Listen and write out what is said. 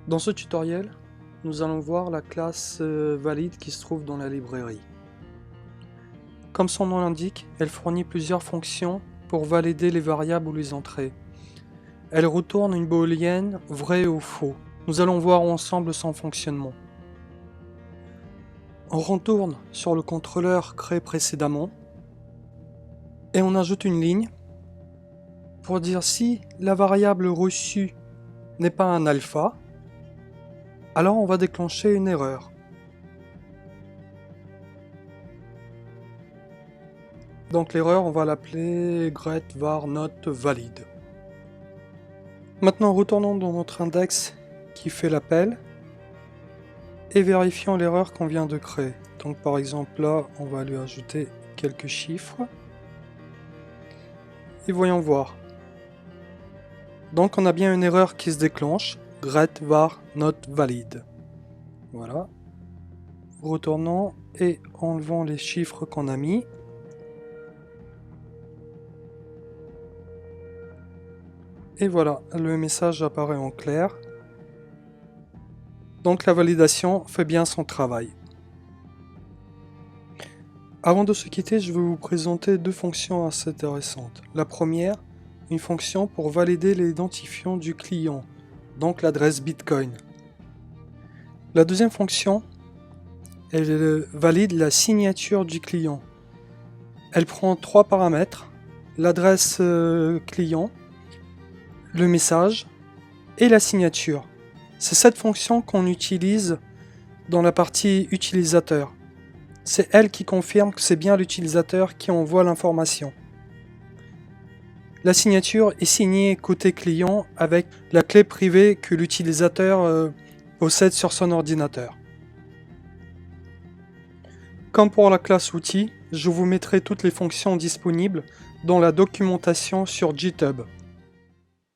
Dans ce tutoriel, nous allons voir la classe valide qui se trouve dans la librairie. Comme son nom l'indique, elle fournit plusieurs fonctions pour valider les variables ou les entrées. Elle retourne une booléenne vrai ou faux. Nous allons voir ensemble son fonctionnement. On retourne sur le contrôleur créé précédemment et on ajoute une ligne pour dire si la variable reçue n'est pas un alpha, alors on va déclencher une erreur. Donc l'erreur, on va l'appeler get var not valid. Maintenant retournons dans notre index qui fait l'appel et vérifions l'erreur qu'on vient de créer. Donc par exemple là, on va lui ajouter quelques chiffres et voyons voir. Donc on a bien une erreur qui se déclenche, get var not valid. Voilà. Retournons et enlevons les chiffres qu'on a mis. Et voilà, le message apparaît en clair. Donc la validation fait bien son travail. Avant de se quitter, je vais vous présenter deux fonctions assez intéressantes. La première, une fonction pour valider l'identifiant du client, donc l'adresse Bitcoin. La deuxième fonction, elle valide la signature du client. Elle prend trois paramètres, l'adresse client, le message et la signature. C'est cette fonction qu'on utilise dans la partie utilisateur. C'est elle qui confirme que c'est bien l'utilisateur qui envoie l'information. La signature est signée côté client avec la clé privée que l'utilisateur possède sur son ordinateur. Comme pour la classe outils, je vous mettrai toutes les fonctions disponibles dans la documentation sur GitHub.